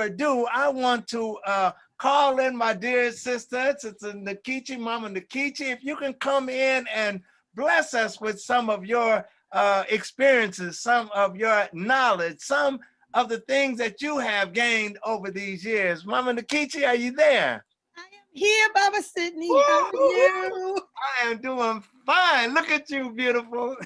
ado, I want to call in my dear sister, Sister Nkechi, Mama Nkechi. If you can come in and bless us with some of your experiences, some of your knowledge, some of the things that you have gained over these years. Mama Nkechi, are you there? I am here, Baba Sydney. How are you? I am doing fine. Look at you, beautiful.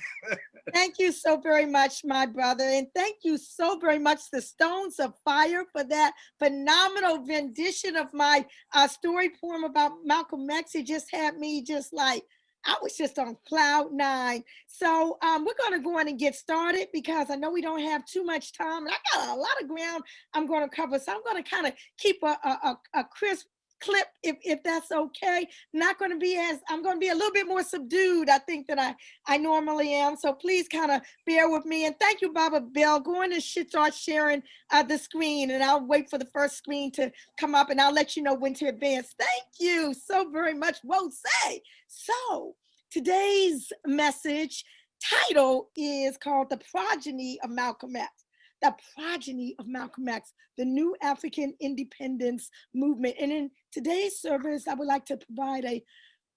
Thank you so very much, my brother. And thank you so very much, the Stones of Fire, for that phenomenal rendition of my story poem about Malcolm X. It just had me just like, I was just on cloud nine. So we're going to go on and get started because I know we don't have too much time. And I got a lot of ground I'm going to cover. So I'm going to kind of keep a crisp clip if that's okay. Not going to be I'm going to be a little bit more subdued, I think, than I normally am. So please kind of bear with me. And thank you, Baba Bill. Go on and start sharing the screen, and I'll wait for the first screen to come up, and I'll let you know when to advance. Thank you so very much. Whoa, say. So today's message title is called The Progeny of Malcolm X. The Progeny of Malcolm X, the new African Independence Movement. And in today's service, I would like to provide a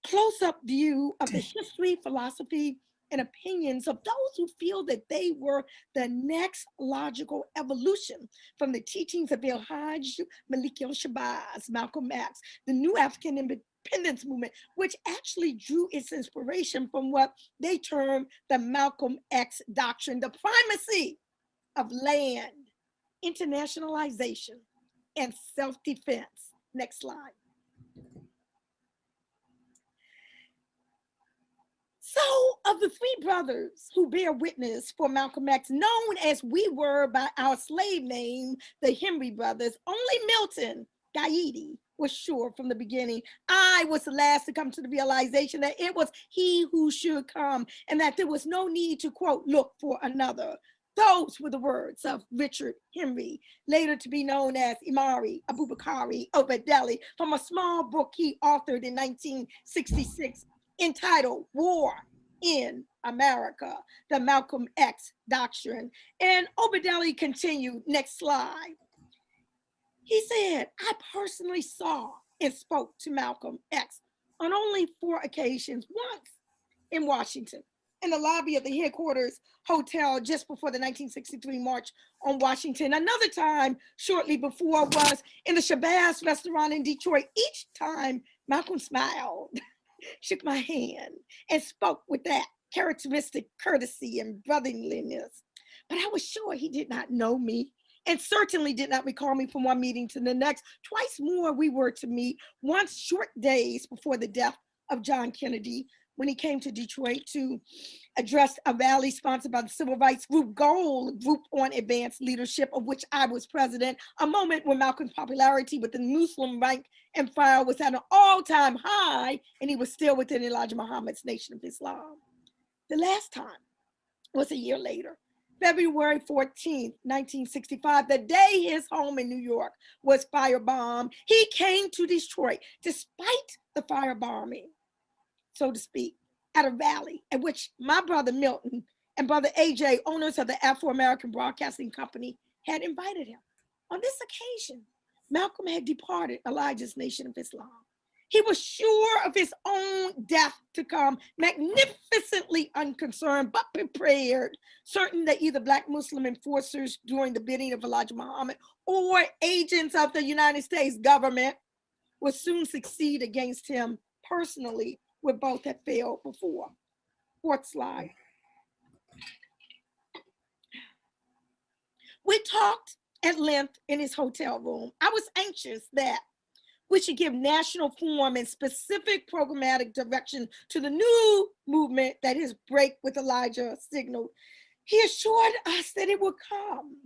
close-up view of the history, philosophy, and opinions of those who feel that they were the next logical evolution from the teachings of El-Hajj Malik el-Shabazz, Malcolm X, the new African Independence Movement, which actually drew its inspiration from what they term the Malcolm X doctrine, the primacy of land, internationalization, and self-defense. Next slide. So, of the three brothers who bear witness for Malcolm X, known as we were by our slave name, the Henry brothers, only Milton Gaidi was sure from the beginning. I was the last to come to the realization that it was he who should come, and that there was no need to, quote, look for another. Those were the words of Richard Henry, later to be known as Imari Abubakari Obadeli, from a small book he authored in 1966 entitled War in America, the Malcolm X Doctrine. And Obadeli continued, next slide. He said, I personally saw and spoke to Malcolm X on only 4 occasions, once in Washington, in the lobby of the headquarters hotel just before the 1963 March on Washington. Another time shortly before was in the Shabazz restaurant in Detroit. Each time Malcolm smiled, shook my hand, and spoke with that characteristic courtesy and brotherliness. But I was sure he did not know me, and certainly did not recall me from one meeting to the next. Twice more we were to meet, once short days before the death of John Kennedy, when he came to Detroit to address a rally sponsored by the Civil Rights Group Goal, Group on Advanced Leadership, of which I was president, a moment when Malcolm's popularity with the Muslim rank and file was at an all-time high, and he was still within Elijah Muhammad's Nation of Islam. The last time was a year later, February 14th, 1965, the day his home in New York was firebombed. He came to Detroit despite the firebombing, so to speak, at a rally at which my brother Milton and brother AJ, owners of the Afro-American Broadcasting Company, had invited him. On this occasion, Malcolm had departed Elijah's Nation of Islam. He was sure of his own death to come, magnificently unconcerned, but prepared, certain that either Black Muslim enforcers during the bidding of Elijah Muhammad or agents of the United States government would soon succeed against him personally, where both had failed before. 4th slide. We talked at length in his hotel room. I was anxious that we should give national form and specific programmatic direction to the new movement that his break with Elijah signaled. He assured us that it would come.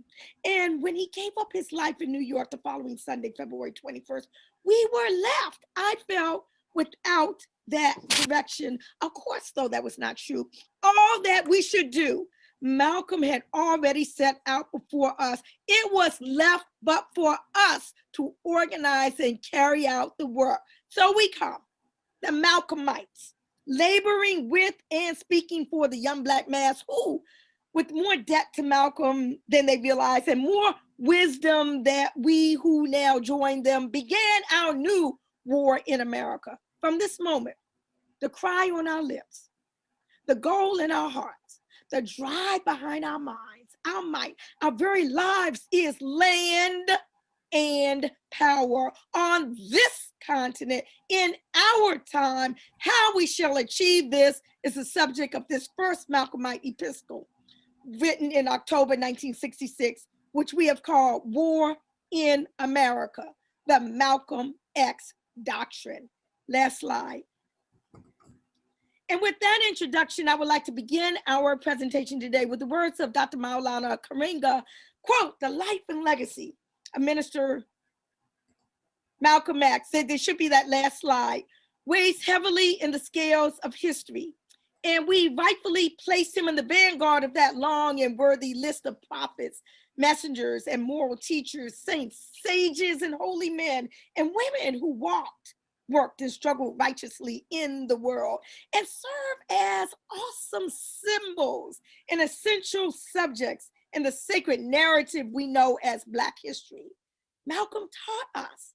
And when he gave up his life in New York the following Sunday, February 21st, we were left, I felt, without that direction. Of course, though, that was not true. All that we should do, Malcolm had already set out before us. It was left but for us to organize and carry out the work. So we come, the Malcolmites, laboring with and speaking for the young Black mass who, with more debt to Malcolm than they realized and more wisdom that we who now join them began our new war in America. From this moment, the cry on our lips, the goal in our hearts, the drive behind our minds, our might, our very lives is land and power on this continent in our time. How we shall achieve this is the subject of this first Malcolmite epistle written in October 1966, which we have called War in America, the Malcolm X Doctrine. Last slide. And with that introduction, I would like to begin our presentation today with the words of Dr. Maulana Karenga, quote, "The life and legacy of Minister Malcolm X," said there should be that last slide, "weighs heavily in the scales of history. And we rightfully place him in the vanguard of that long and worthy list of prophets, messengers, and moral teachers, saints, sages, and holy men and women who worked and struggled righteously in the world and serve as awesome symbols and essential subjects in the sacred narrative we know as Black history. Malcolm taught us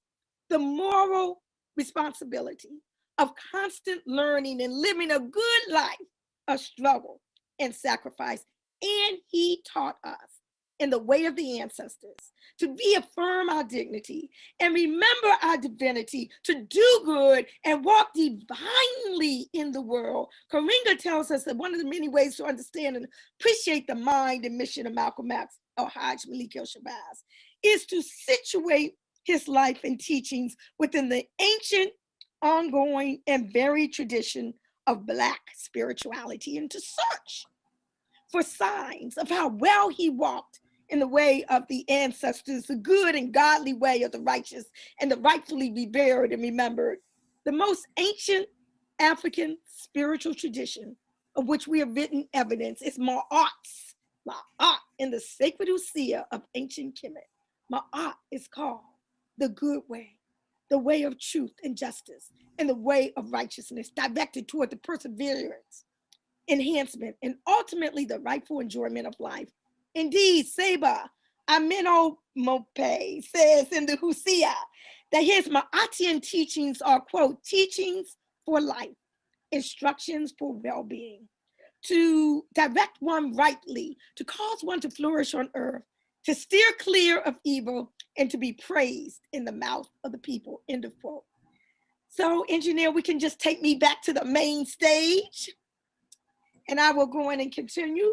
the moral responsibility of constant learning and living a good life of struggle and sacrifice. And he taught us in the way of the ancestors to reaffirm our dignity and remember our divinity, to do good and walk divinely in the world. Karenga tells us that one of the many ways to understand and appreciate the mind and mission of Malcolm X, or Hajj Malik el-Shabazz, is to situate his life and teachings within the ancient, ongoing, and varied tradition of Black spirituality, and to search for signs of how well he walked in the way of the ancestors, the good and godly way of the righteous and the rightfully revered and remembered. The most ancient African spiritual tradition of which we have written evidence is Ma'at in the sacred Usia of ancient Kemet. Ma'at is called the good way, the way of truth and justice, and the way of righteousness, directed toward the perseverance, enhancement, and ultimately the rightful enjoyment of life. Indeed, Seba Amenomope says in the Husia that his Ma'atian teachings are, quote, teachings for life, instructions for well-being, to direct one rightly, to cause one to flourish on earth, to steer clear of evil, and to be praised in the mouth of the people, end of quote. So, engineer, we can just take me back to the main stage, and I will go in and continue.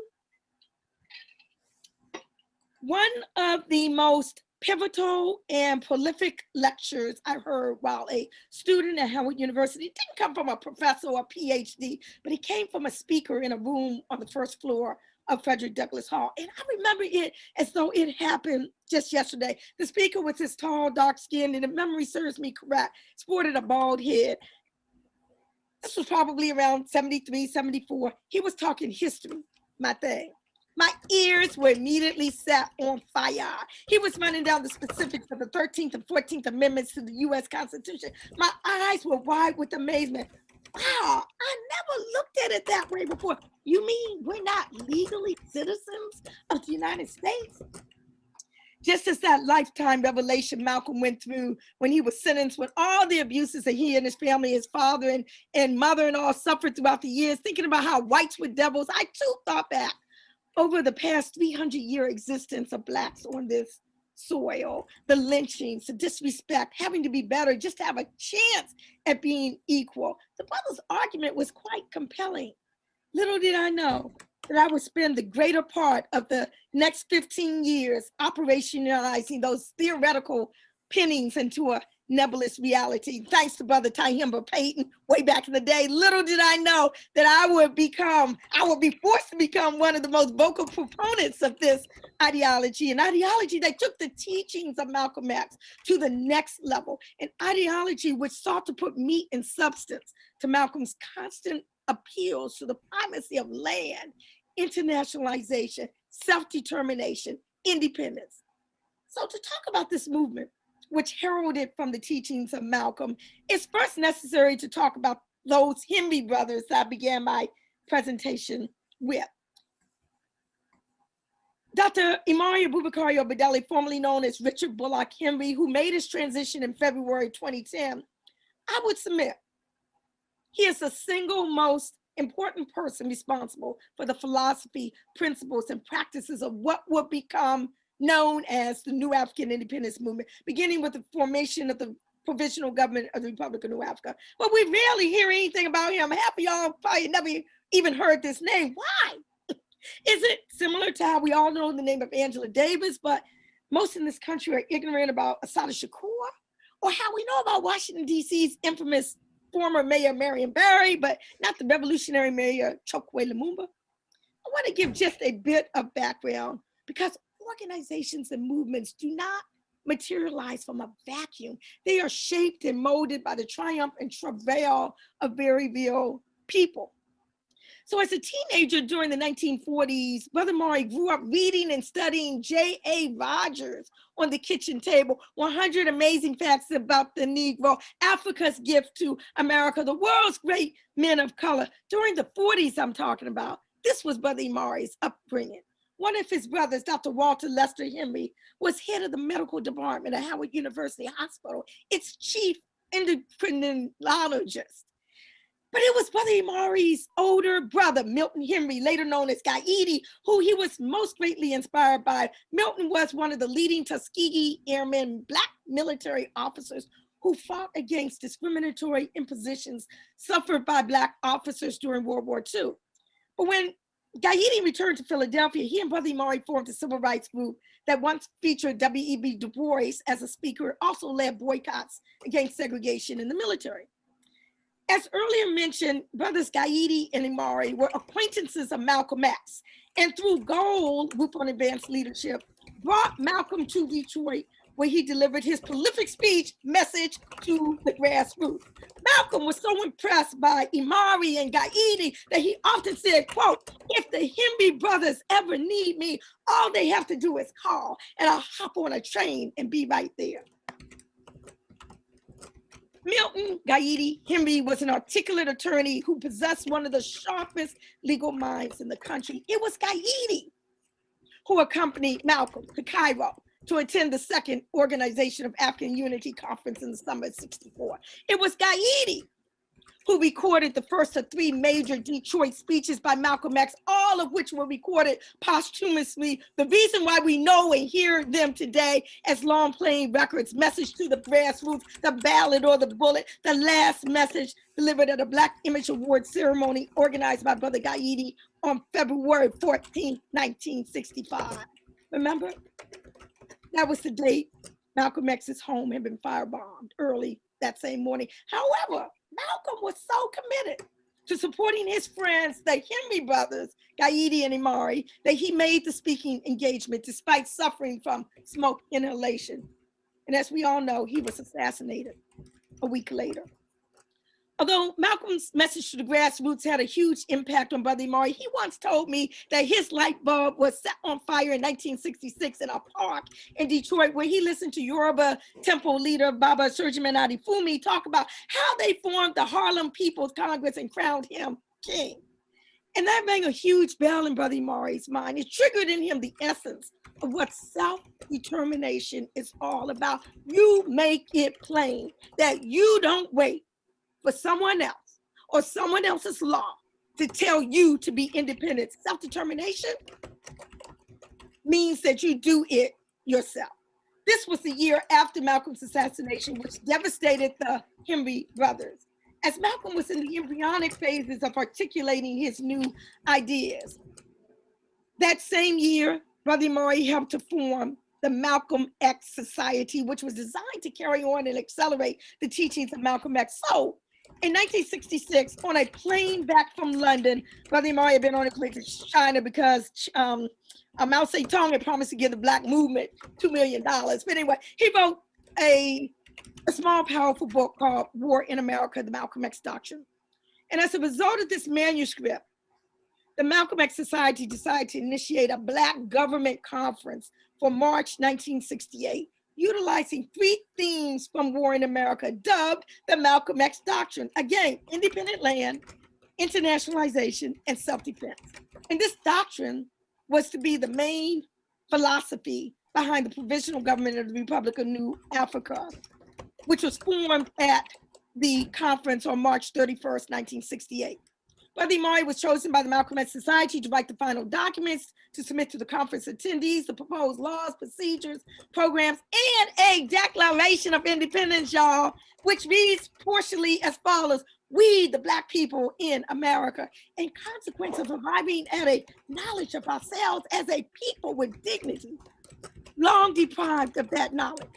One of the most pivotal and prolific lectures I heard while a student at Howard University, it didn't come from a professor or PhD, but it came from a speaker in a room on the first floor of Frederick Douglass Hall. And I remember it as though it happened just yesterday. The speaker was this tall, dark-skinned, and if memory serves me correct, sported a bald head. This was probably around 73, 74. He was talking history, my thing. My ears were immediately set on fire. He was running down the specifics of the 13th and 14th Amendments to the US Constitution. My eyes were wide with amazement. Wow, I never looked at it that way before. You mean we're not legally citizens of the United States? Just as that lifetime revelation Malcolm went through when he was sentenced with all the abuses that he and his family, his father and mother and all suffered throughout the years, thinking about how whites were devils, I too thought back over the past 300-year existence of Blacks on this soil, the lynchings, the disrespect, having to be better just to have a chance at being equal. The brother's argument was quite compelling. Little did I know that I would spend the greater part of the next 15 years operationalizing those theoretical pinnings into a nebulous reality. Thanks to Brother Tahimba Payton way back in the day. Little did I know that I would be forced to become one of the most vocal proponents of this ideology, an ideology that took the teachings of Malcolm X to the next level, an ideology which sought to put meat and substance to Malcolm's constant appeals to the primacy of land, internationalization, self-determination, independence. So to talk about this movement, which heralded from the teachings of Malcolm, it's first necessary to talk about those Henry brothers that I began my presentation with. Dr. Imari Abubakar Obadeli, formerly known as Richard Bullock Henry, who made his transition in February 2010, I would submit he is the single most important person responsible for the philosophy, principles, and practices of what would become known as the new African Independence Movement, beginning with the formation of the provisional government of the Republic of New Africa. But we rarely hear anything about him. Half of y'all probably never even heard this name. Why? Is it similar to how we all know the name of Angela Davis, but most in this country are ignorant about Assata Shakur, or how we know about Washington, D.C.'s infamous former Mayor Marion Barry, but not the revolutionary Mayor Chokwe Lumumba? I want to give just a bit of background because organizations and movements do not materialize from a vacuum. They are shaped and molded by the triumph and travail of very real people. So as a teenager during the 1940s, Brother Maury grew up reading and studying J.A. Rogers on the kitchen table, 100 amazing facts about the Negro, Africa's gift to America, the world's great men of color. During the 40s I'm talking about, this was Brother Maury's upbringing. One of his brothers, Dr. Walter Lester Henry, was head of the medical department at Howard University Hospital, its chief endocrinologist. But it was Brother Imari's older brother, Milton Henry, later known as Gaidi, who he was most greatly inspired by. Milton was one of the leading Tuskegee Airmen, Black military officers who fought against discriminatory impositions suffered by Black officers during World War II. But when Gaidi returned to Philadelphia, he and Brother Imari formed a civil rights group that once featured W.E.B. Du Bois as a speaker, also led boycotts against segregation in the military. As earlier mentioned, brothers Gaidi and Imari were acquaintances of Malcolm X, and through Goal, Group on Advanced Leadership, brought Malcolm to Detroit, where he delivered his prolific speech, Message to the Grassroots. Malcolm was so impressed by Imari and Gaidi that he often said, quote, "If the Henry brothers ever need me, all they have to do is call, and I'll hop on a train and be right there." Milton Gaidi Henry was an articulate attorney who possessed one of the sharpest legal minds in the country. It was Gaidi who accompanied Malcolm to Cairo to attend the second Organization of African Unity Conference in the summer of '64. It was Gaidi who recorded the first of 3 major Detroit speeches by Malcolm X, all of which were recorded posthumously. The reason why we know and hear them today as long-playing records: Message to the Grassroots, The Ballad or the Bullet, the last message delivered at a Black Image Award ceremony organized by Brother Gaidi on February 14, 1965. Remember? That was the date Malcolm X's home had been firebombed early that same morning. However, Malcolm was so committed to supporting his friends, the Henry brothers, Gaidi and Imari, that he made the speaking engagement despite suffering from smoke inhalation. And as we all know, he was assassinated a week later. Although Malcolm's Message to the Grassroots had a huge impact on Brother Imari, he once told me that his light bulb was set on fire in 1966 in a park in Detroit, where he listened to Yoruba temple leader Baba Surjiman Adifumi talk about how they formed the Harlem People's Congress and crowned him king. And that rang a huge bell in Brother Imari's mind. It triggered in him the essence of what self-determination is all about. You make it plain that you don't wait for someone else or someone else's law to tell you to be independent. Self-determination means that you do it yourself. This was the year after Malcolm's assassination, which devastated the Henry brothers. As Malcolm was in the embryonic phases of articulating his new ideas, that same year, Brother Imari helped to form the Malcolm X Society, which was designed to carry on and accelerate the teachings of Malcolm X. So, in 1966, on a plane back from London, Brother Imari had been on his way to China because Mao Zedong had promised to give the Black movement $2 million. But anyway, he wrote a small, powerful book called War in America, the Malcolm X Doctrine. And as a result of this manuscript, the Malcolm X Society decided to initiate a Black government conference for March 1968, utilizing 3 themes from War in America, dubbed the Malcolm X Doctrine. Again, independent land, internationalization, and self-defense. And this doctrine was to be the main philosophy behind the provisional government of the Republic of New Africa, which was formed at the conference on March 31st, 1968. Brother Imari was chosen by the Malcolm X Society to write the final documents to submit to the conference attendees, the proposed laws, procedures, programs, and a Declaration of Independence, y'all, which reads partially as follows: we, the Black people in America, in consequence of arriving at a knowledge of ourselves as a people with dignity, long deprived of that knowledge.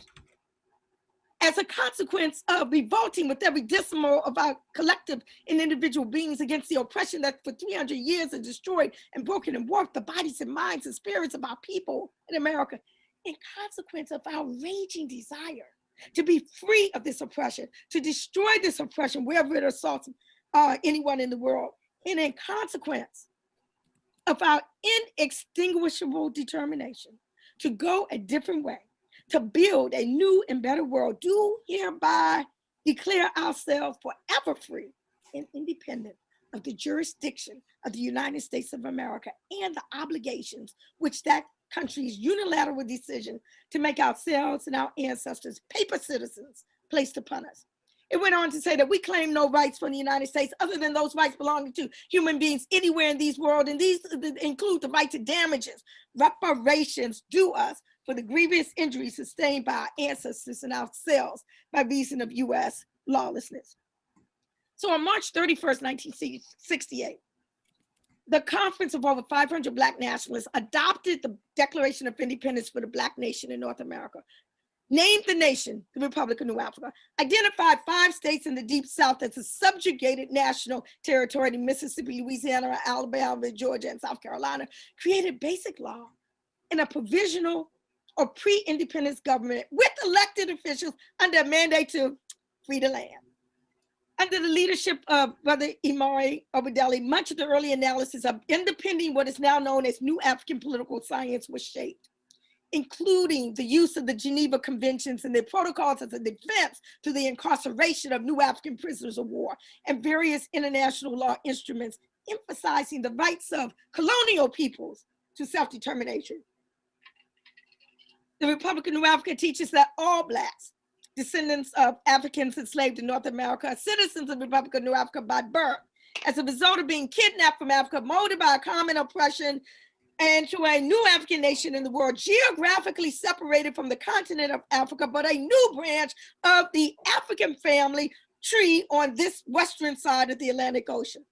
As a consequence of revolting with every decimal of our collective and individual beings against the oppression that for 300 years has destroyed and broken and warped the bodies and minds and spirits of our people in America, in consequence of our raging desire to be free of this oppression, to destroy this oppression wherever it assaults anyone in the world, and in consequence of our inextinguishable determination to go a different way, to build a new and better world, do hereby declare ourselves forever free and independent of the jurisdiction of the United States of America and the obligations which that country's unilateral decision to make ourselves and our ancestors paper citizens placed upon us. It went on to say that we claim no rights from the United States other than those rights belonging to human beings anywhere in these world, and these include the right to damages, reparations due us for the grievous injuries sustained by our ancestors and ourselves by reason of US lawlessness. So on March 31st, 1968, the conference of over 500 Black nationalists adopted the Declaration of Independence for the Black nation in North America, named the nation the Republic of New Africa, identified 5 states in the Deep South as a subjugated national territory in Mississippi, Louisiana, Alabama, Georgia, and South Carolina, created basic law and a provisional or pre-independence government with elected officials under a mandate to free the land. Under the leadership of Brother Imari Obadeli, much of the early analysis of underpinning what is now known as New African political science was shaped, including the use of the Geneva Conventions and their protocols as a defense to the incarceration of New African prisoners of war and various international law instruments emphasizing the rights of colonial peoples to self-determination. The Republic of New Africa teaches that all Blacks, descendants of Africans enslaved in North America, are citizens of the Republic of New Africa by birth, as a result of being kidnapped from Africa, molded by a common oppression, and to a new African nation in the world, geographically separated from the continent of Africa, but a new branch of the African family tree on this western side of the Atlantic Ocean.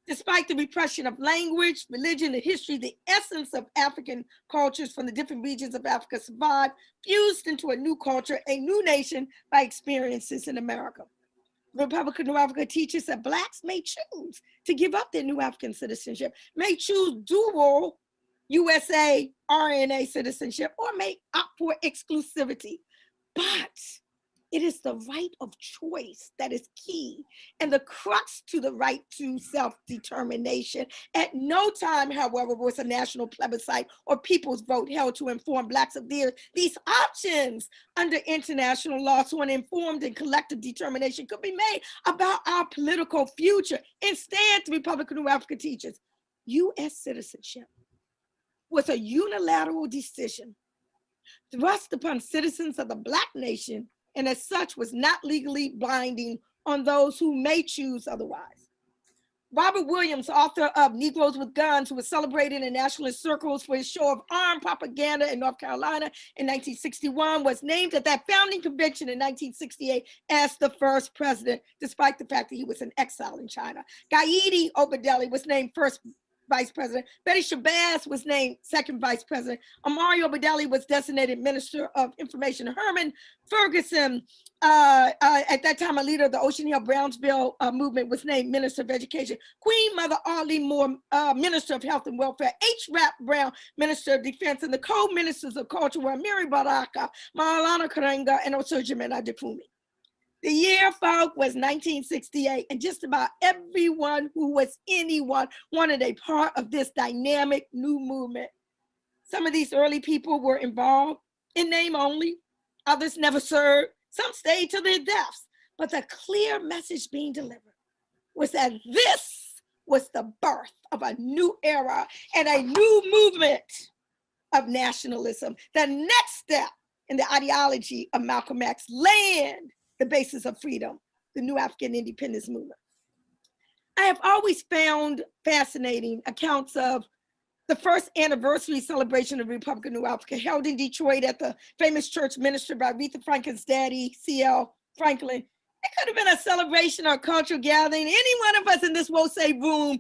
Despite the repression of language, religion, and history, the essence of African cultures from the different regions of Africa survived, fused into a new culture, a new nation by experiences in America. The Republic of New Africa teaches that Blacks may choose to give up their New African citizenship, may choose dual USA RNA citizenship, or may opt for exclusivity. But it is the right of choice that is key and the crux to the right to self-determination. At no time, however, was a national plebiscite or people's vote held to inform Blacks of these options under international law, so an informed and collective determination could be made about our political future. Instead, the Republic of New Africa teaches US citizenship was a unilateral decision thrust upon citizens of the Black nation, and as such was not legally binding on those who may choose otherwise. Robert Williams, author of Negroes with Guns, who was celebrated in nationalist circles for his show of armed propaganda in North Carolina in 1961, was named at that founding convention in 1968 as the first president, despite the fact that he was in exile in China. Gaidi Obadeli was named first vice president. Betty Shabazz was named second vice president. Amari Obadeli was designated Minister of Information. Herman Ferguson, at that time a leader of the Ocean Hill-Brownsville movement, was named Minister of Education. Queen Mother Arlene Moore, Minister of Health and Welfare. H. Rap Brown, Minister of Defense. And the co-ministers of culture were Mary Baraka, Maulana Karenga, and Osojimena Adefumi. The year, folk, was 1968, and just about everyone who was anyone wanted a part of this dynamic new movement. Some of these early people were involved in name only, others never served, some stayed to their deaths, but the clear message being delivered was that this was the birth of a new era and a new movement of nationalism. The next step in the ideology of Malcolm X, land the basis of freedom, the new African Independence Movement. I have always found fascinating accounts of the first anniversary celebration of the Republic of New Africa held in Detroit at the famous church ministered by Aretha Franklin's daddy, C.L. Franklin. It could have been a celebration or a cultural gathering. Any one of us in this Wosay room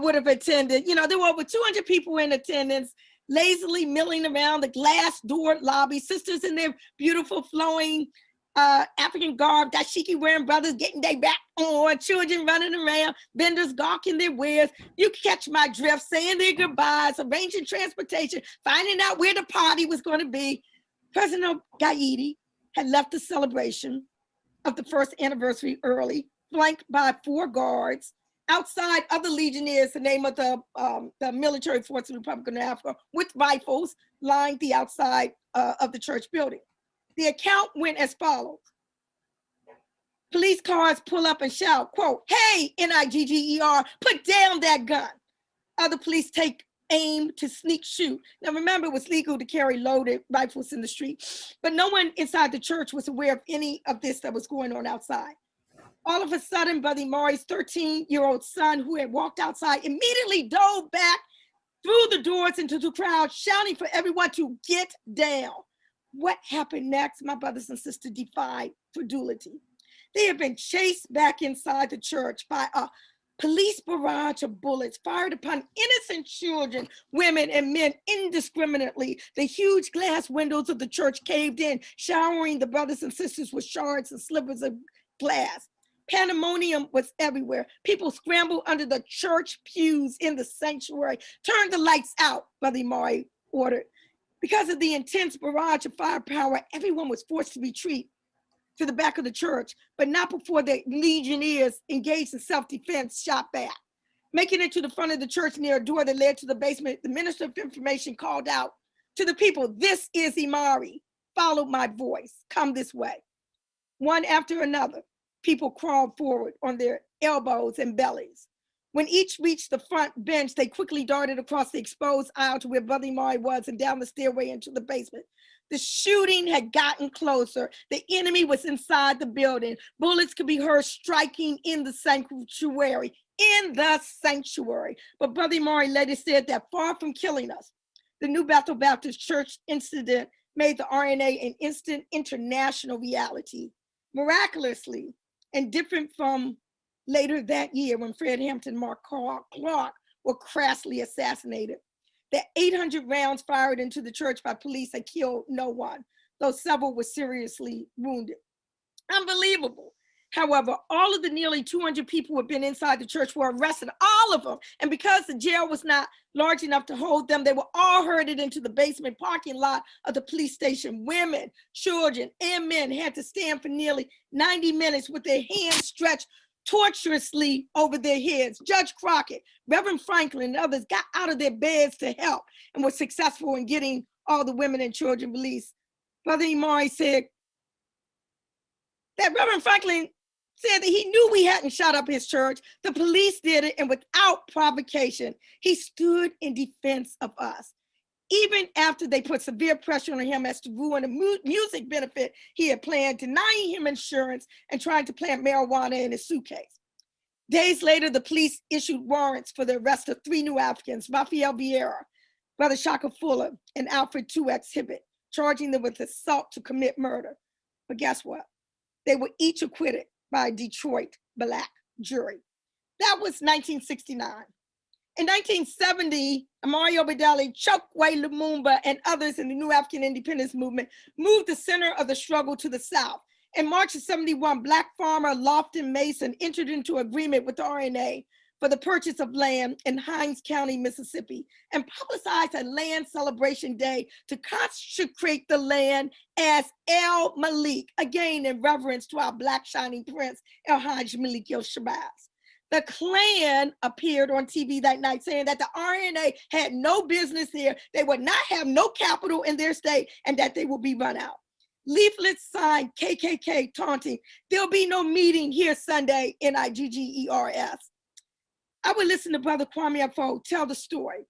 would have attended. You know, there were over 200 people in attendance, lazily milling around the glass door lobby, sisters in their beautiful flowing African garb, dashiki wearing brothers getting their back on, children running around, vendors gawking their wares. You catch my drift, saying their goodbyes, arranging transportation, finding out where the party was going to be. President Gaidi had left the celebration of the first anniversary early, flanked by 4 guards. Outside, other legionnaires, the name of the military force of the Republic of Africa, with rifles lined the outside of the church building. The account went as follows. Police cars pull up and shout, quote, "Hey, NIGGER, put down that gun." Other police take aim to sneak shoot. Now remember, it was legal to carry loaded rifles in the street, but no one inside the church was aware of any of this that was going on outside. All of a sudden, Brother Maury's 13-year-old son, who had walked outside, immediately dove back through the doors into the crowd, shouting for everyone to get down. What happened next, my brothers and sisters, defied credulity. They had been chased back inside the church by a police barrage of bullets fired upon innocent children, women, and men indiscriminately. The huge glass windows of the church caved in, showering the brothers and sisters with shards and slivers of glass. Pandemonium was everywhere. People scrambled under the church pews in the sanctuary. Turn the lights out, Brother Maury ordered. Because of the intense barrage of firepower, everyone was forced to retreat to the back of the church, but not before the legionnaires engaged in self-defense shot back. Making it to the front of the church near a door that led to the basement, the Minister of Information called out to the people, "This is Imari. Follow my voice. Come this way." One after another, people crawled forward on their elbows and bellies. When each reached the front bench, they quickly darted across the exposed aisle to where Brother Imari was and down the stairway into the basement. The shooting had gotten closer. The enemy was inside the building. Bullets could be heard striking in the sanctuary, But Brother Imari later said that far from killing us, the New Bethel Baptist Church incident made the RNA an instant international reality. Miraculously, and different from later that year when Fred Hampton and Mark Clark were crassly assassinated. The 800 rounds fired into the church by police had killed no one, though several were seriously wounded. Unbelievable. However, all of the nearly 200 people who had been inside the church were arrested, all of them. And because the jail was not large enough to hold them, they were all herded into the basement parking lot of the police station. Women, children, and men had to stand for nearly 90 minutes with their hands stretched tortuously over their heads. Judge Crockett, Reverend Franklin, and others got out of their beds to help and were successful in getting all the women and children released. Brother Imari said that Reverend Franklin said that he knew we hadn't shot up his church. The police did it, and without provocation, he stood in defense of us. Even after they put severe pressure on him as to ruin a music benefit he had planned, denying him insurance and trying to plant marijuana in his suitcase. Days later, the police issued warrants for the arrest of 3 new Africans, Raphael Vieira, Brother Shaka Fuller, and Alfred 2X Hibbett, charging them with assault to commit murder. But guess what? They were each acquitted by a Detroit Black jury. That was 1969. In 1970, Amari Obadali, Chokwe Lumumba, and others in the New African Independence Movement moved the center of the struggle to the south. In March of 71, Black farmer Lofton Mason entered into agreement with the RNA for the purchase of land in Hinds County, Mississippi, and publicized a land celebration day to consecrate the land as El Malik, again in reverence to our Black shining prince, El Hajj Malik El Shabazz. The Klan appeared on TV that night saying that the RNA had no business here, they would not have no capital in their state, and that they would be run out. Leaflets signed KKK taunting, "There'll be no meeting here Sunday, NIGGERS." I would listen to Brother Kwame Afo tell the story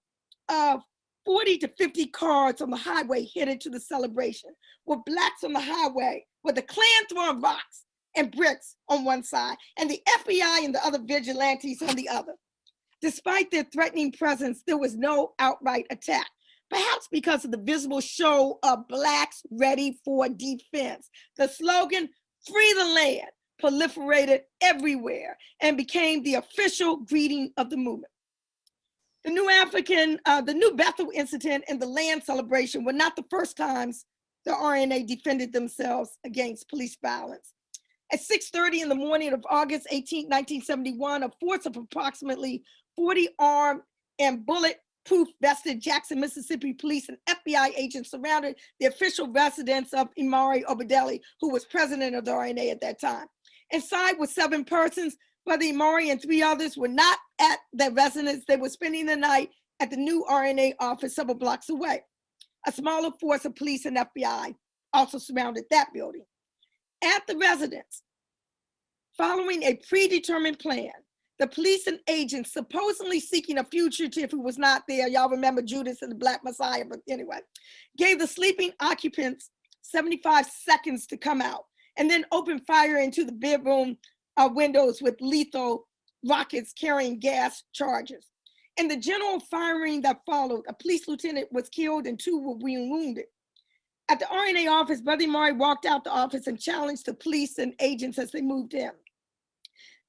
of 40 to 50 cars on the highway headed to the celebration, with Blacks on the highway, with the Klan throwing rocks and bricks on one side, and the FBI and the other vigilantes on the other. Despite their threatening presence, there was no outright attack, perhaps because of the visible show of Blacks ready for defense. The slogan, "Free the Land," proliferated everywhere and became the official greeting of the movement. The New Bethel incident and the land celebration were not the first times the RNA defended themselves against police violence. At 6:30 in the morning of August 18, 1971, a force of approximately 40 armed and bulletproof vested Jackson, Mississippi police and FBI agents surrounded the official residence of Imari Obadeli, who was president of the RNA at that time. Inside were 7 persons. Brother Imari and 3 others were not at their residence. They were spending the night at the new RNA office several blocks away. A smaller force of police and FBI also surrounded that building. At the residence, following a predetermined plan, the police and agents supposedly seeking a fugitive who was not there, y'all remember Judas and the Black Messiah, but anyway, gave the sleeping occupants 75 seconds to come out and then opened fire into the bedroom windows with lethal rockets carrying gas charges. In the general firing that followed, a police lieutenant was killed and 2 were wounded. At the RNA office, Brother Imari walked out the office and challenged the police and agents as they moved in.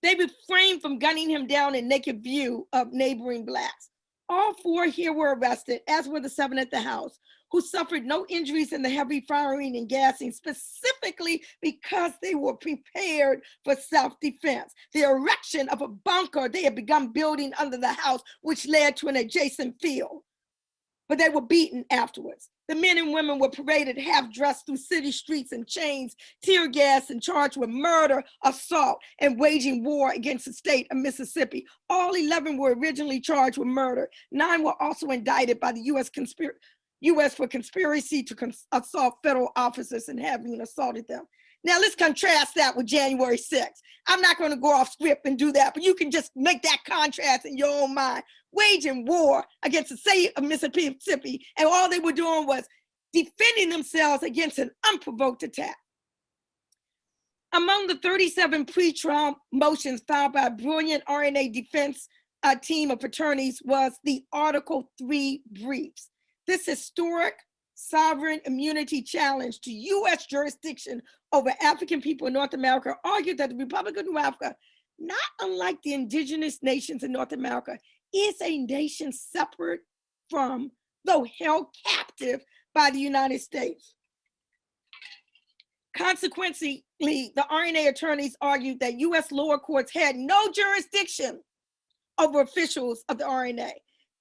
They refrained from gunning him down in naked view of neighboring Blacks. All 4 here were arrested, as were the 7 at the house, who suffered no injuries in the heavy firing and gassing, specifically because they were prepared for self-defense. The erection of a bunker they had begun building under the house, which led to an adjacent field. But they were beaten afterwards. The men and women were paraded half-dressed through city streets in chains, tear gas, and charged with murder, assault, and waging war against the state of Mississippi. All 11 were originally charged with murder. 9 were also indicted by the U.S. for conspiracy to assault federal officers and having assaulted them. Now let's contrast that with January 6th. I'm not going to go off script and do that, but you can just make that contrast in your own mind. Waging war against the state of Mississippi, and all they were doing was defending themselves against an unprovoked attack. Among the 37 pre-trial motions filed by a brilliant RNA defense team of attorneys was the Article 3 briefs. This historic sovereign immunity challenge to U.S. jurisdiction over African people in North America argued that the Republic of New Africa, not unlike the indigenous nations in North America, is a nation separate from, though held captive by the United States. Consequently, the RNA attorneys argued that U.S. lower courts had no jurisdiction over officials of the RNA.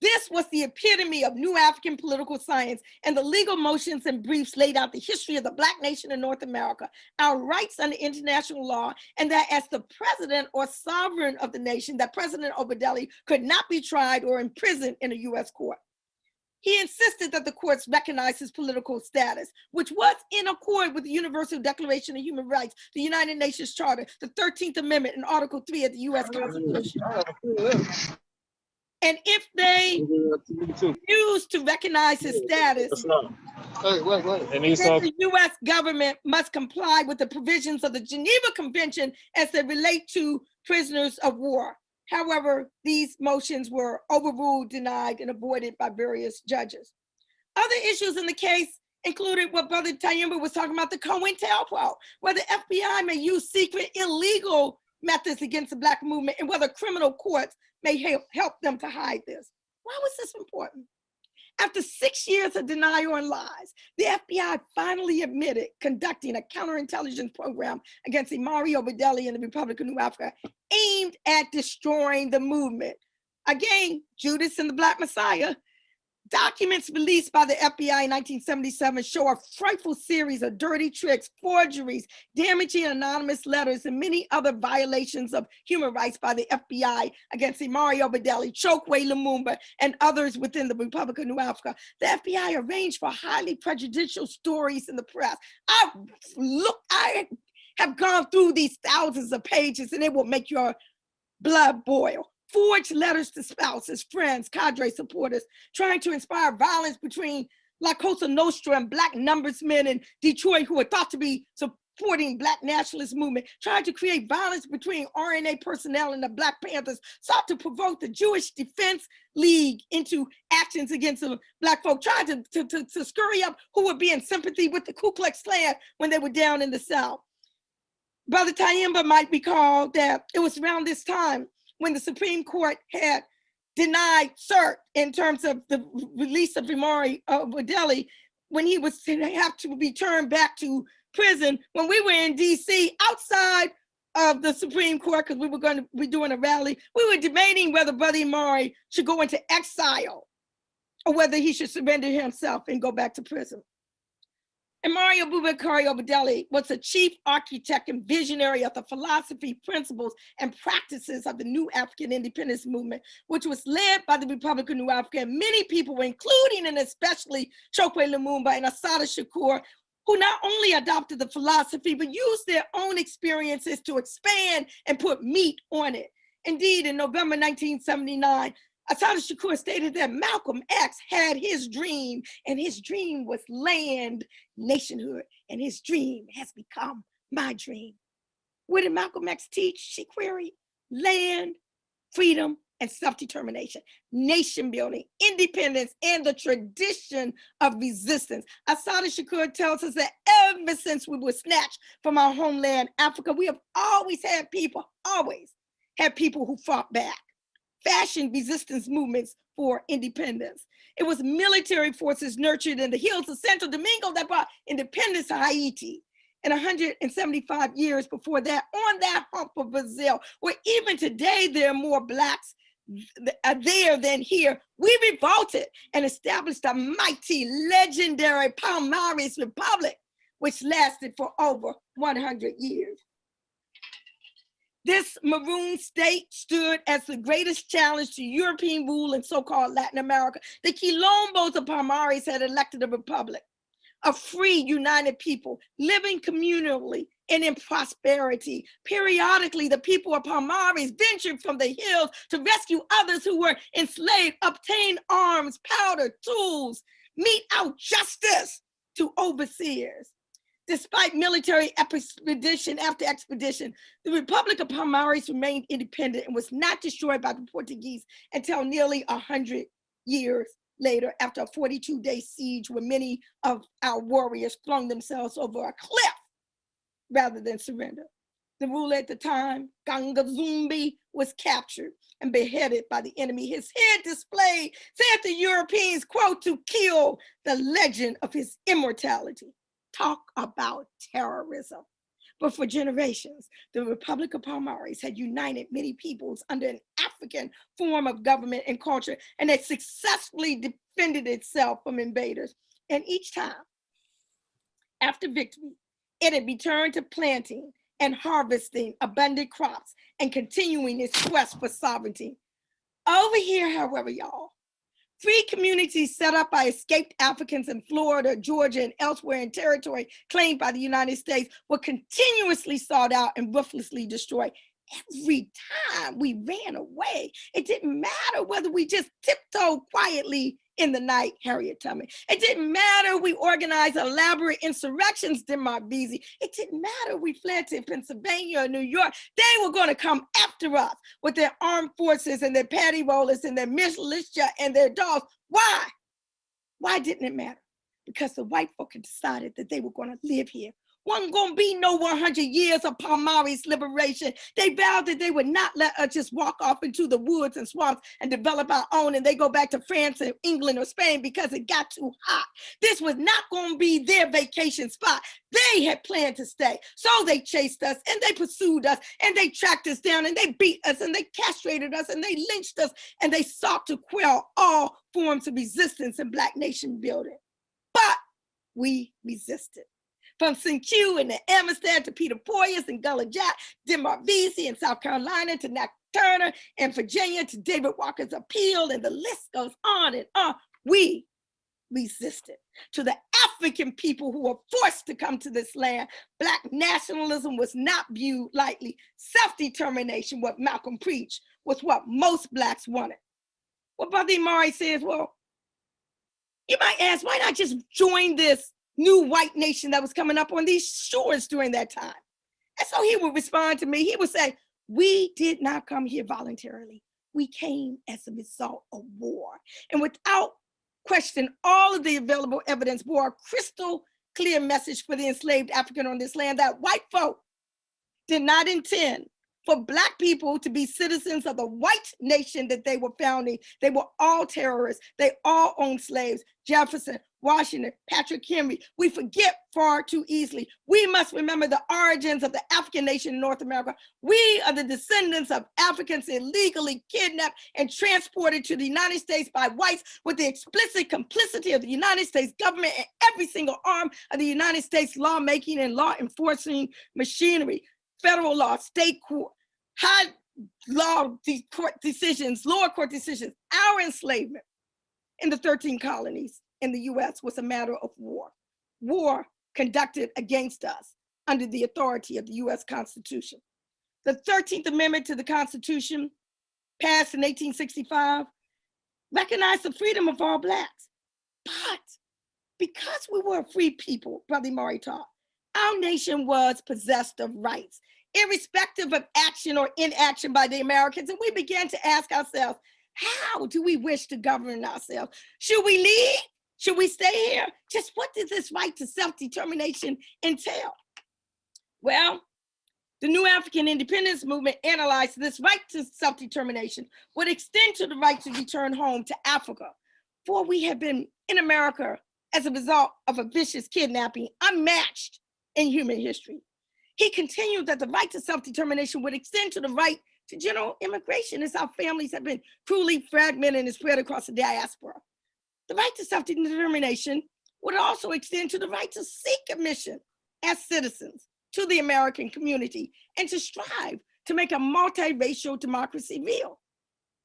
This was the epitome of new African political science, and the legal motions and briefs laid out the history of the Black nation in North America, our rights under international law, and that as the president or sovereign of the nation, that President Obadeli could not be tried or imprisoned in a U.S. court. He insisted that the courts recognize his political status, which was in accord with the Universal Declaration of Human Rights, the United Nations Charter, the 13th Amendment, and Article 3 of the U.S. Constitution. And if they refuse to recognize his status, then the U.S. government must comply with the provisions of the Geneva Convention as they relate to prisoners of war. However, these motions were overruled, denied, and avoided by various judges. Other issues in the case included what Brother Tayimba was talking about, the COINTELPRO, where the FBI may use secret illegal methods against the Black movement and whether criminal courts may help them to hide this. Why was this important? After 6 years of denial and lies, the FBI finally admitted conducting a counterintelligence program against Imari Obadeli and the Republic of New Africa aimed at destroying the movement. Again, Judas and the Black Messiah. Documents released by the FBI in 1977 show a frightful series of dirty tricks, forgeries, damaging anonymous letters, and many other violations of human rights by the FBI against Imari Obadeli, Chokwe Lumumba, and others within the Republic of New Africa. The FBI arranged for highly prejudicial stories in the press. I have gone through these thousands of pages, and it will make your blood boil. forged letters to spouses, friends, cadre supporters, trying to inspire violence between La Cosa Nostra and Black numbersmen in Detroit who were thought to be supporting Black nationalist movement, tried to create violence between RNA personnel and the Black Panthers, sought to provoke the Jewish Defense League into actions against the Black folk, tried to scurry up who would be in sympathy with the Ku Klux Klan when they were down in the South. Brother Tayimba might recall that it was around this time when the Supreme Court had denied cert in terms of the release of Imari Wadeli, when he was to have to be turned back to prison, when we were in DC outside of the Supreme Court, because we were going to be doing a rally, we were debating whether Brother Imari should go into exile or whether he should surrender himself and go back to prison. Imari Abubakar Obadeli was the chief architect and visionary of the philosophy, principles, and practices of the new African Independence Movement, which was led by the Republic of New Africa. And many people, including and especially Chokwe Lumumba and Assata Shakur, who not only adopted the philosophy, but used their own experiences to expand and put meat on it. Indeed, in November 1979, Assata Shakur stated that Malcolm X had his dream, and his dream was land nationhood, and his dream has become my dream. What did Malcolm X teach? She queried. Land, freedom, and self-determination, nation building, independence, and the tradition of resistance. Assata Shakur tells us that ever since we were snatched from our homeland, Africa, we have always had people who fought back, fashioned resistance movements for independence. It was military forces nurtured in the hills of Santo Domingo that brought independence to Haiti. And 175 years before that, on that hump of Brazil, where even today there are more Blacks there than here, we revolted and established a mighty, legendary Palmares Republic, which lasted for over 100 years. This maroon state stood as the greatest challenge to European rule in so-called Latin America. The Quilombos of Palmares had elected a republic, a free, united people living communally and in prosperity. Periodically, the people of Palmares ventured from the hills to rescue others who were enslaved, obtain arms, powder, tools, mete out justice to overseers. Despite military expedition after expedition, the Republic of Palmares remained independent and was not destroyed by the Portuguese until nearly 100 years later, after a 42-day siege where many of our warriors flung themselves over a cliff rather than surrender. The ruler at the time, Ganga Zumbi, was captured and beheaded by the enemy. His head displayed, said the Europeans, quote, to kill the legend of his immortality. Talk about terrorism. But for generations, the Republic of Palmares had united many peoples under an African form of government and culture, and had successfully defended itself from invaders. And each time, after victory, it had returned to planting and harvesting abundant crops and continuing its quest for sovereignty. Over here, however, y'all, free communities set up by escaped Africans in Florida, Georgia, and elsewhere in territory claimed by the United States were continuously sought out and ruthlessly destroyed. Every time we ran away, it didn't matter whether we just tiptoed quietly in the night, Harriet Tubman. It didn't matter we organized elaborate insurrections, Denmark Vesey. It didn't matter we fled to Pennsylvania or New York. They were going to come after us with their armed forces and their paddy rollers and their militia and their dogs. Why? Why didn't it matter? Because the white folk had decided that they were going to live here. Wasn't going to be no 100 years of Palmares liberation. They vowed that they would not let us just walk off into the woods and swamps and develop our own, and they go back to France and England or Spain because it got too hot. This was not going to be their vacation spot. They had planned to stay. So they chased us and they pursued us and they tracked us down and they beat us and they castrated us and they lynched us and they sought to quell all forms of resistance and Black nation building. But we resisted. From St. Q and the Amistad to Peter Poyas and Gullah Jack, Denmark Vesey in South Carolina to Nat Turner and Virginia to David Walker's Appeal, and the list goes on and on. We resisted. To the African people who were forced to come to this land, Black nationalism was not viewed lightly. Self-determination, what Malcolm preached, was what most Blacks wanted. Well, Brother Imari says, well, you might ask, why not just join this new white nation that was coming up on these shores during that time? And so he would respond to me. He would say, we did not come here voluntarily. We came as a result of war. And without question, all of the available evidence bore a crystal clear message for the enslaved African on this land that white folk did not intend for Black people to be citizens of the white nation that they were founding. They were all terrorists. They all owned slaves. Jefferson, Washington, Patrick Henry. We forget far too easily. We must remember the origins of the African nation in North America. We are the descendants of Africans illegally kidnapped and transported to the United States by whites with the explicit complicity of the United States government and every single arm of the United States lawmaking and law enforcing machinery. Federal law, state court, high law court decisions, lower court decisions. Our enslavement in the 13 colonies in the US was a matter of war. War conducted against us under the authority of the US Constitution. The 13th Amendment to the Constitution, passed in 1865, recognized the freedom of all Blacks. But because we were a free people, Brother Imari taught, our nation was possessed of rights, irrespective of action or inaction by the Americans. And we began to ask ourselves, how do we wish to govern ourselves? Should we leave? Should we stay here? Just what does this right to self-determination entail? Well, the new African Independence Movement analyzed this right to self-determination would extend to the right to return home to Africa, for we have been in America as a result of a vicious kidnapping unmatched in human history. He continued that the right to self-determination would extend to the right to general immigration, as our families have been cruelly fragmented and spread across the diaspora. The right to self-determination would also extend to the right to seek admission as citizens to the American community and to strive to make a multiracial democracy real.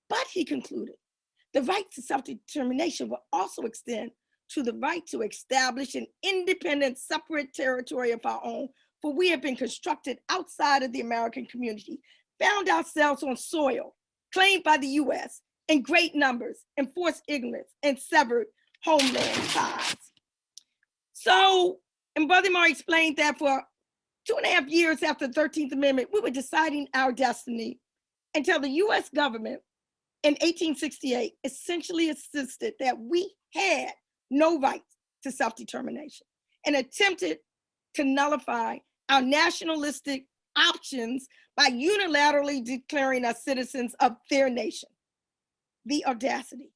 But he concluded, the right to self-determination will also extend to the right to establish an independent, separate territory of our own, for we have been constructed outside of the American community, found ourselves on soil claimed by the US in great numbers, enforced ignorance, and severed homeland ties. So, and Brother Imari explained that for 2.5 years after the 13th Amendment, we were deciding our destiny until the US government in 1868 essentially insisted that we had no right to self-determination and attempted to nullify our nationalistic options by unilaterally declaring us citizens of their nation. The audacity.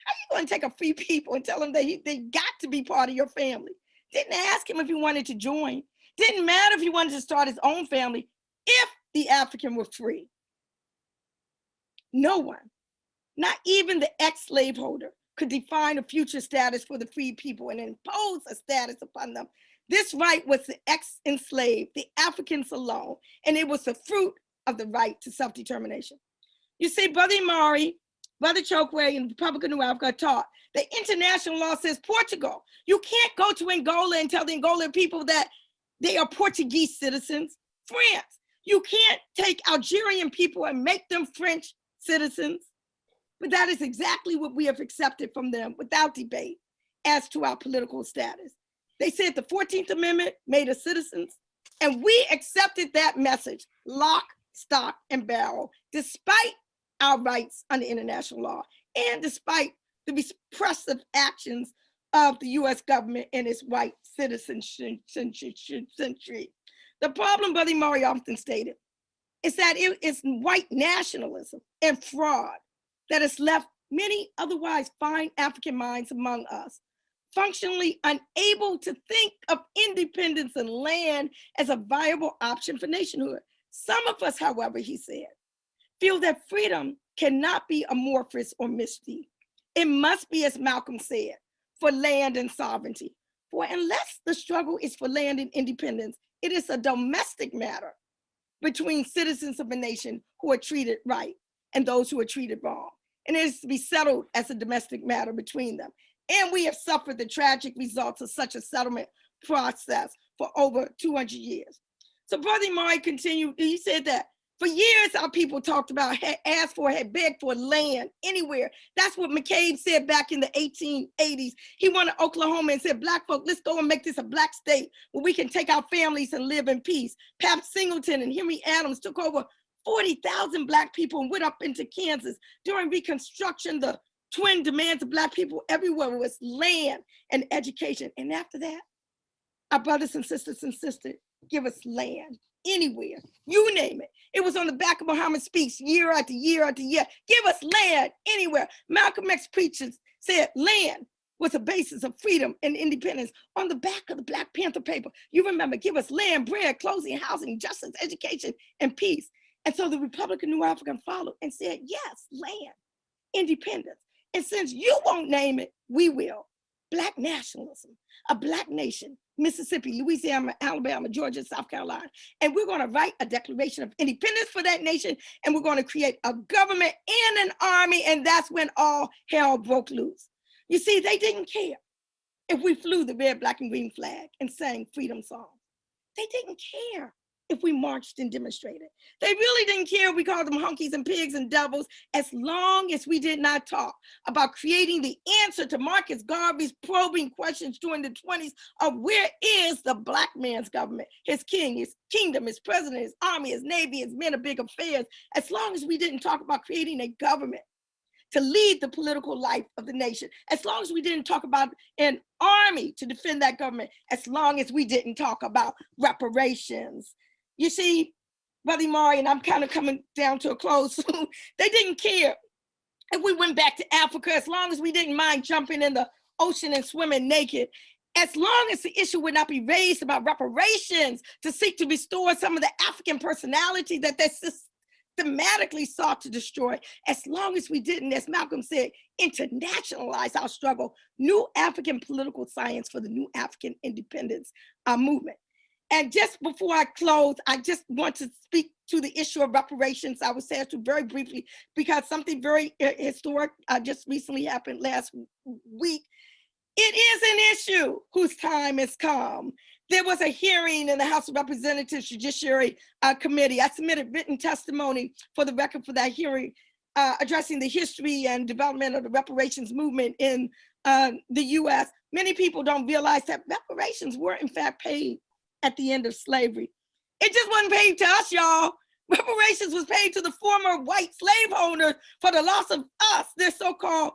How are you going to take a free people and tell them they got to be part of your family? Didn't ask him if he wanted to join. Didn't matter if he wanted to start his own family if the African were free. No one, not even the ex-slaveholder, could define a future status for the free people and impose a status upon them. This right was the ex-enslaved, the Africans alone, and it was the fruit of the right to self-determination. You see, Brother Imari, Brother Chokwe, and the Republic of New Africa taught that international law says Portugal. You can't go to Angola and tell the Angolan people that they are Portuguese citizens. France, you can't take Algerian people and make them French citizens. But that is exactly what we have accepted from them without debate as to our political status. They said the 14th Amendment made us citizens, and we accepted that message, lock, stock, and barrel, despite our rights under international law, and despite the repressive actions of the US government and its white citizenship century. The problem, Brother Imari often stated, is that it is white nationalism and fraud that has left many otherwise fine African minds among us functionally unable to think of independence and land as a viable option for nationhood. Some of us, however, he said, feel that freedom cannot be amorphous or misty. It must be, as Malcolm said, for land and sovereignty. For unless the struggle is for land and independence, it is a domestic matter between citizens of a nation who are treated right and those who are treated wrong. And it is to be settled as a domestic matter between them. And we have suffered the tragic results of such a settlement process for over 200 years. So Brother Murray continued, he said that for years, our people talked about, had asked for, had begged for land anywhere. That's what McCabe said back in the 1880s. He went to Oklahoma and said, Black folk, let's go and make this a Black state where we can take our families and live in peace. Pap Singleton and Henry Adams took over 40,000 Black people and went up into Kansas. During Reconstruction, the twin demands of Black people everywhere was land and education. And after that, our brothers and sisters insisted, give us land anywhere, you name it. It was on the back of Muhammad Speaks year after year after year. Give us land anywhere. Malcolm X preachers said land was a basis of freedom and independence on the back of the Black Panther paper. You remember, give us land, bread, clothing, housing, justice, education, and peace. And so the Republican New African followed and said, yes, land, independence. And since you won't name it, we will. Black nationalism, a Black nation, Mississippi, Louisiana, Alabama, Georgia, South Carolina. And we're going to write a declaration of independence for that nation. And we're going to create a government and an army. And that's when all hell broke loose. You see, they didn't care if we flew the red, black, and green flag and sang freedom songs. They didn't care if we marched and demonstrated. They really didn't care if we called them honkies and pigs and devils, as long as we did not talk about creating the answer to Marcus Garvey's probing questions during the 20s of where is the Black man's government, his king, his kingdom, his president, his army, his navy, his men of big affairs. As long as we didn't talk about creating a government to lead the political life of the nation, as long as we didn't talk about an army to defend that government, as long as we didn't talk about reparations. You see, Brother Murray, and I'm kind of coming down to a close soon, they didn't care if we went back to Africa, as long as we didn't mind jumping in the ocean and swimming naked, as long as the issue would not be raised about reparations to seek to restore some of the African personality that they systematically sought to destroy, as long as we didn't, as Malcolm said, internationalize our struggle, new African political science for the new African independence movement. And just before I close, I just want to speak to the issue of reparations. I will say it very briefly, because something very historic just recently happened last week. It is an issue whose time has come. There was a hearing in the House of Representatives Judiciary Committee. I submitted written testimony for the record for that hearing, addressing the history and development of the reparations movement in the US. Many people don't realize that reparations were in fact paid at the end of slavery. It just wasn't paid to us, y'all. Reparations was paid to the former white slaveholders for the loss of us, their so-called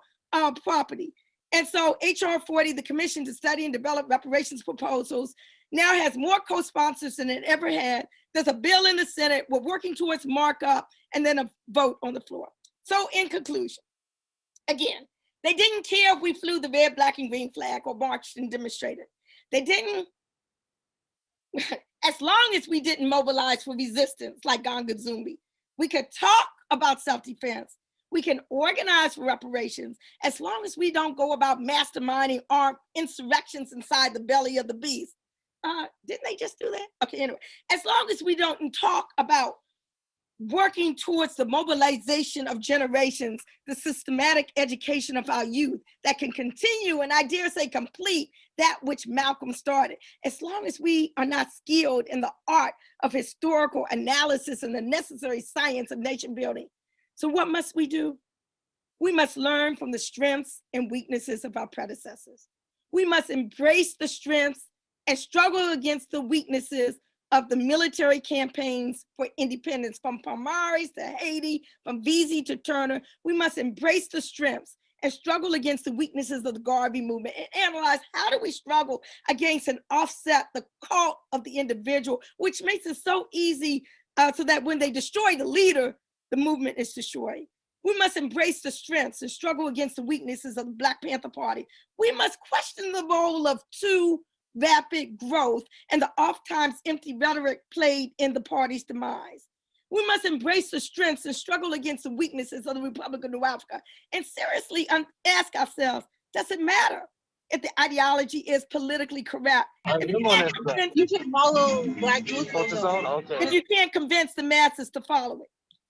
property. And so HR 40, the Commission to Study and Develop Reparations Proposals, now has more co-sponsors than it ever had. There's a bill in the Senate. We're working towards markup and then a vote on the floor. So in conclusion, again, they didn't care if we flew the red, black, and green flag or marched and demonstrated. They didn't, as long as we didn't mobilize for resistance like Ganga Zumbi. We could talk about self-defense. We can organize for reparations, as long as we don't go about masterminding armed insurrections inside the belly of the beast. Didn't they just do that? Okay, anyway, as long as we don't talk about working towards the mobilization of generations, the systematic education of our youth that can continue, and I dare say complete, that which Malcolm started. As long as we are not skilled in the art of historical analysis and the necessary science of nation building. So what must we do? We must learn from the strengths and weaknesses of our predecessors. We must embrace the strengths and struggle against the weaknesses of the military campaigns for independence, from Palmares to Haiti, from Vesey to Turner. We must embrace the strengths and struggle against the weaknesses of the Garvey movement, and analyze, how do we struggle against and offset the cult of the individual, which makes it so easy so that when they destroy the leader, the movement is destroyed. We must embrace the strengths and struggle against the weaknesses of the Black Panther Party. We must question the role of too rapid growth and the oft-times empty rhetoric played in the party's demise. We must embrace the strengths and struggle against the weaknesses of the Republic of New Africa, and seriously ask ourselves, does it matter if the ideology is politically correct? If you can follow Black youth. If you can't convince the masses to follow it.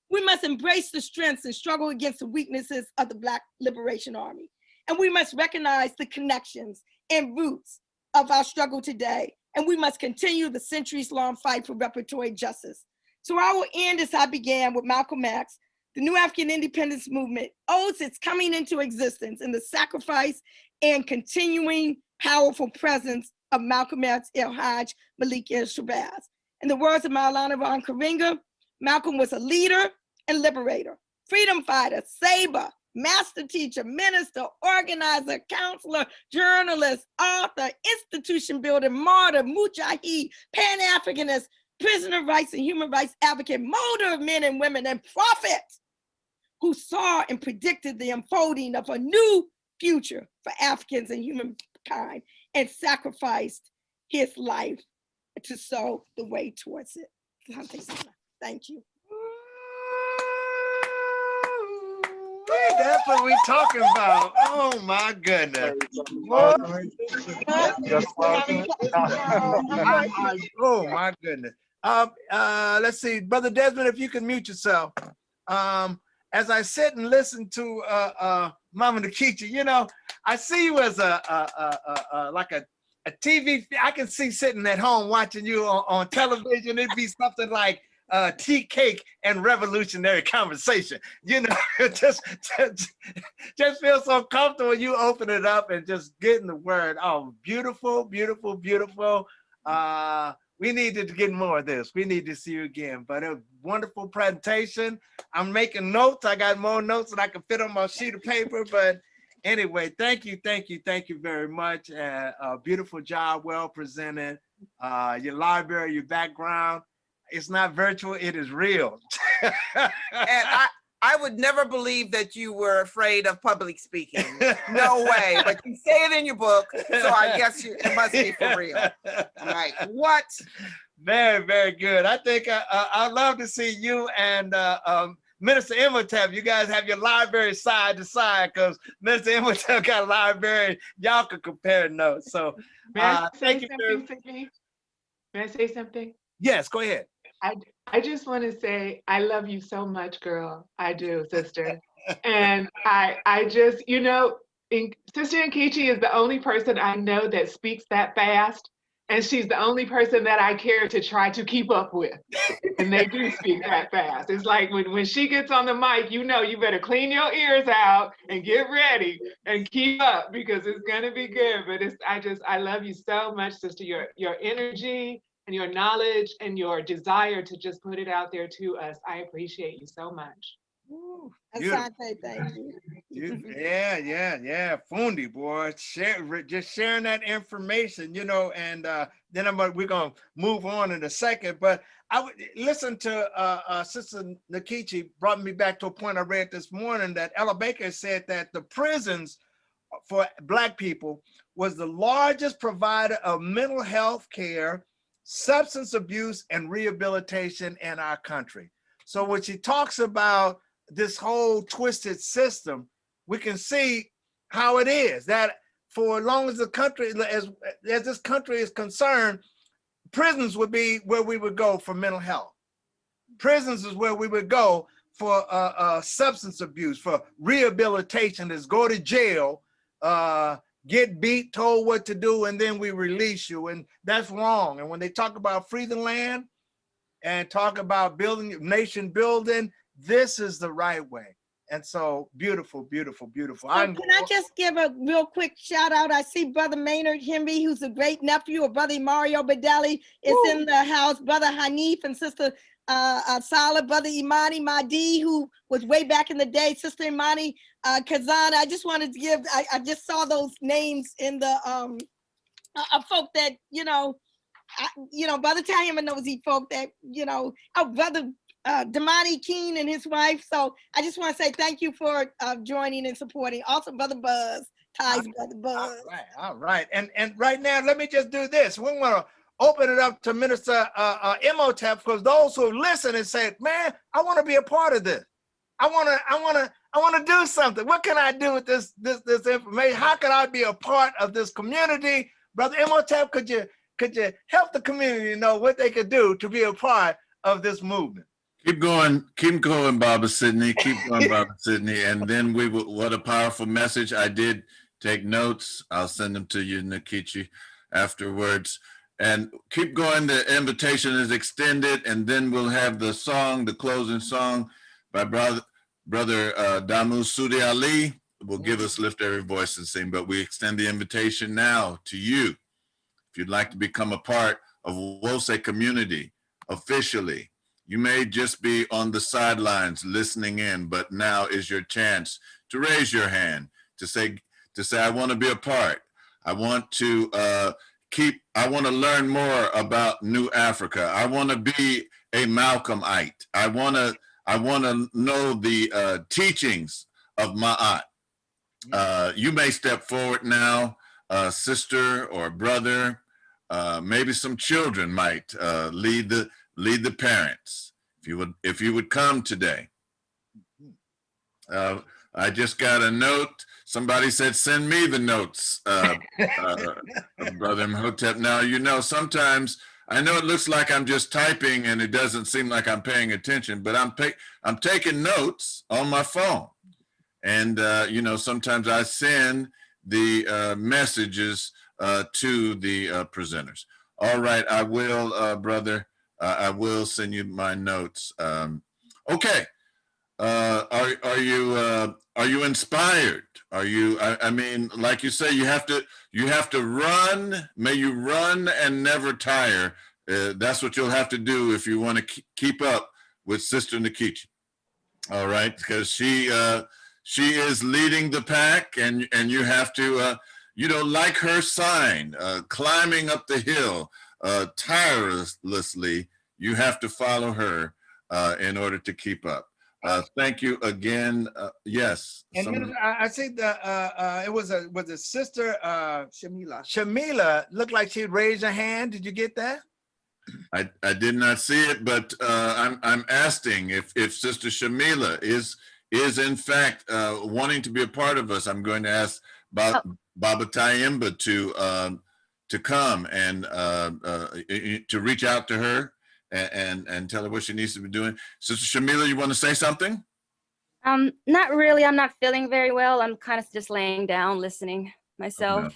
We must embrace the strengths and struggle against the weaknesses of the Black Liberation Army. And we must recognize the connections and roots of our struggle today. And we must continue the centuries-long fight for reparatory justice. So I will end as I began with Malcolm X. The new African Independence Movement owes its coming into existence in the sacrifice and continuing powerful presence of Malcolm X, El-Hajj, Malik el-Shabazz. In the words of Maulana Ron Karenga, Malcolm was a leader and liberator, freedom fighter, saber, master teacher, minister, organizer, counselor, journalist, author, institution builder, martyr, mujahid, Pan-Africanist, prisoner of rights and human rights advocate, molder of men and women, and prophet who saw and predicted the unfolding of a new future for Africans and humankind and sacrificed his life to sow the way towards it. Thank you. That's what we talking about. Oh my goodness. Oh my goodness. Let's see, Brother Desmond, if you can mute yourself. As I sit and listen to Mama Nkechi, you know, I see you as like a TV. I can see sitting at home watching you on television. It'd be something like tea, cake, and revolutionary conversation. You know, just feel so comfortable. You open it up and just getting the word. Oh, beautiful, beautiful, beautiful. We need to get more of this. We need to see you again. But a wonderful presentation. I'm making notes. I got more notes than I can fit on my sheet of paper. But anyway, thank you very much. Beautiful job, well presented. Your library, your background. It's not virtual, it is real. And I would never believe that you were afraid of public speaking. No way, but you say it in your book, so I guess it must be for real. I'm like, what? Very, very good. I think I'd love to see you and Minister Imhotep. You guys have your library side to side, because Minister Imhotep got a library. Y'all can compare notes. So thank you. May I say something? Yes, go ahead. I just want to say I love you so much, girl. I do, sister. And I just, you know, Sister Nkechi is the only person I know that speaks that fast. And she's the only person that I care to try to keep up with. And they do speak that fast. It's like when she gets on the mic, you know, you better clean your ears out and get ready and keep up, because it's gonna be good. But I love you so much, sister. Your energy and your knowledge and your desire to just put it out there to us. I appreciate you so much. Asante, thank you. Yeah. Fundi, boy, just sharing that information, you know, and then we're gonna move on in a second. But I would listen to Sister Nkechi brought me back to a point I read this morning that Ella Baker said that the prisons for Black people was the largest provider of mental health care, substance abuse, and rehabilitation in our country. So when she talks about this whole twisted system, we can see how it is that for as long as the country, as this country is concerned, prisons would be where we would go for mental health. Prisons is where we would go for substance abuse, for rehabilitation, is go to jail, get beat, told what to do, and then we release you. And that's wrong. And when they talk about free the land and talk about building, nation building, this is the right way. And so beautiful, beautiful, beautiful. So can I just give a real quick shout out? I see Brother Maynard Henry, who's a great nephew of Brother Mario Bedeli, is in the house. Brother Hanif and Sister Salah, Brother Imani Mahdi, who was way back in the day, Sister Imani Kazan. I just wanted to give, I just saw those names in the folk that, Brother Tahima knows he folk that, Brother Damani Keene and his wife. So I just want to say thank you for joining and supporting. Also, Brother Buzz, Ty's Brother Buzz. All right. And right now, let me just do this. We want to open it up to Minister Imhotep, because those who listen and say, man, I want to be a part of this. I want to do something. What can I do with this information? How can I be a part of this community? Brother Imhotep, could you help the community know what they could do to be a part of this movement? keep going, Baba Sydney, keep going, Baba Sydney, and then we will. What a powerful message! I did take notes. I'll send them to you, Nkechi, afterwards. And keep going. The invitation is extended, and then we'll have the song, the closing song by brother Damu Sudi Ali will give us Lift Every Voice and Sing. But we extend the invitation now to you. If you'd like to become a part of Wose community officially, you may just be on the sidelines listening in, but now is your chance to raise your hand, to say, I want to be a part. I want to I want to learn more about New Africa. I want to be a Malcolmite. I want to know the teachings of Ma'at. You may step forward now, sister or brother. Maybe some children might lead the parents. If you would come today. I just got a note. Somebody said, "Send me the notes, Brother Imhotep." Now, sometimes I know it looks like I'm just typing and it doesn't seem like I'm paying attention, but I'm taking notes on my phone, and sometimes I send the messages to the presenters. All right, I will, brother. I will send you my notes. Okay. Are you inspired? Are you? I mean, like you say, you have to run. May you run and never tire. That's what you'll have to do if you want to keep up with Sister Nkechi. All right, because she is leading the pack, and you have to like her sign, climbing up the hill tirelessly. You have to follow her in order to keep up. Thank you again. Yes. And I see it was a sister Shamila. Shamila looked like she'd raised her hand. Did you get that? I did not see it, but I'm asking if Sister Shamila is in fact wanting to be a part of us. I'm going to ask Baba Tayimba to come and to reach out to her and tell her what she needs to be doing. Sister Shamila, you want to say something? Not really. I'm not feeling very well. I'm kind of just laying down, listening myself. Okay.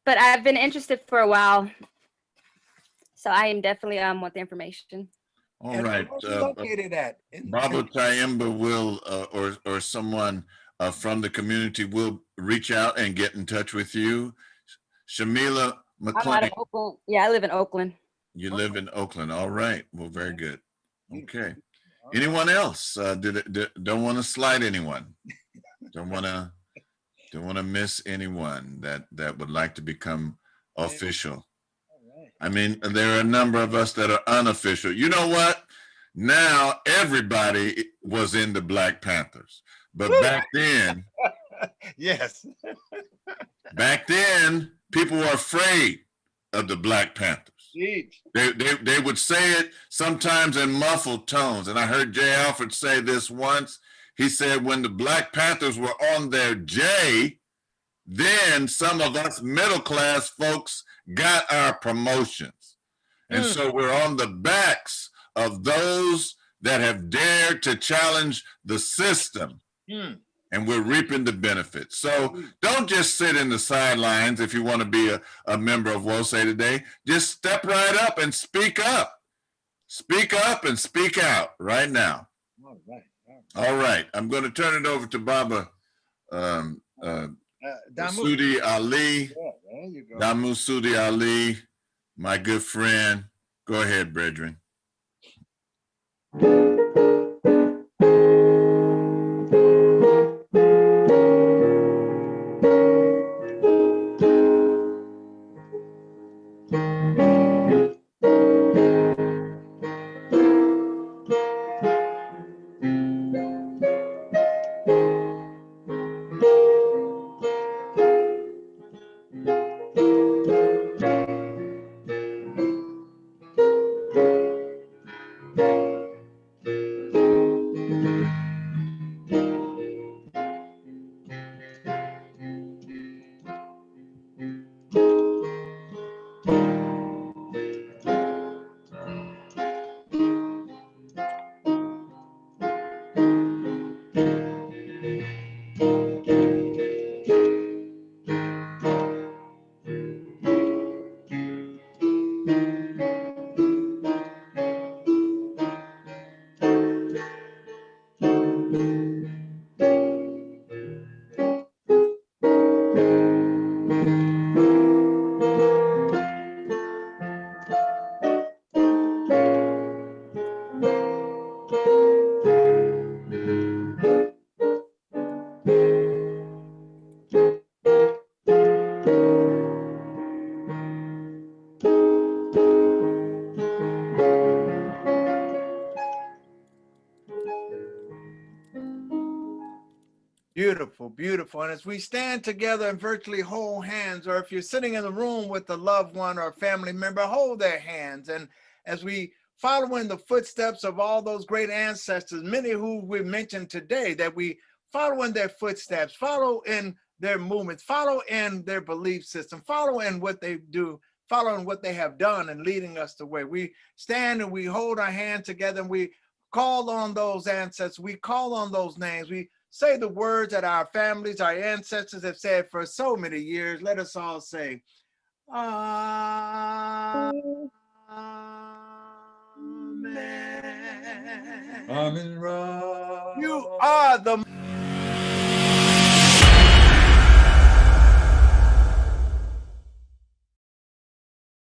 But I've been interested for a while, so I am definitely want the information. All right. Located at Baba Tayimba will, or someone from the community will reach out and get in touch with you. Shamila McClain. I'm out of Oakland. Yeah, I live in Oakland. You live in Oakland. All right. Well, very good. Okay. Anyone else? Don't want to slight anyone. Don't want to miss anyone that would like to become official. I mean, there are a number of us that are unofficial. You know what? Now everybody was in the Black Panthers, but back then, yes, back then people were afraid of the Black Panthers. They would say it sometimes in muffled tones. And I heard Jay Alfred say this once. He said, when the Black Panthers were on their J, then some of us middle class folks got our promotions. And so we're on the backs of those that have dared to challenge the system. And we're reaping the benefits. So don't just sit in the sidelines if you want to be a member of Wose today. Just step right up and speak up. Speak up and speak out right now. All right. I'm going to turn it over to Baba Sudi Ali. There you go. Damu Sudi Ali, my good friend. Go ahead, brethren. Beautiful, beautiful. And as we stand together and virtually hold hands, or if you're sitting in the room with a loved one or a family member, hold their hands. And as we follow in the footsteps of all those great ancestors, many who we mentioned today, that we follow in their footsteps, follow in their movements, follow in their belief system, follow in what they do, follow in what they have done and leading us the way. We stand and we hold our hand together and we call on those ancestors. We call on those names. We say the words that our families, our ancestors have said for so many years. Let us all say, Amen. Amen. Ra. You are the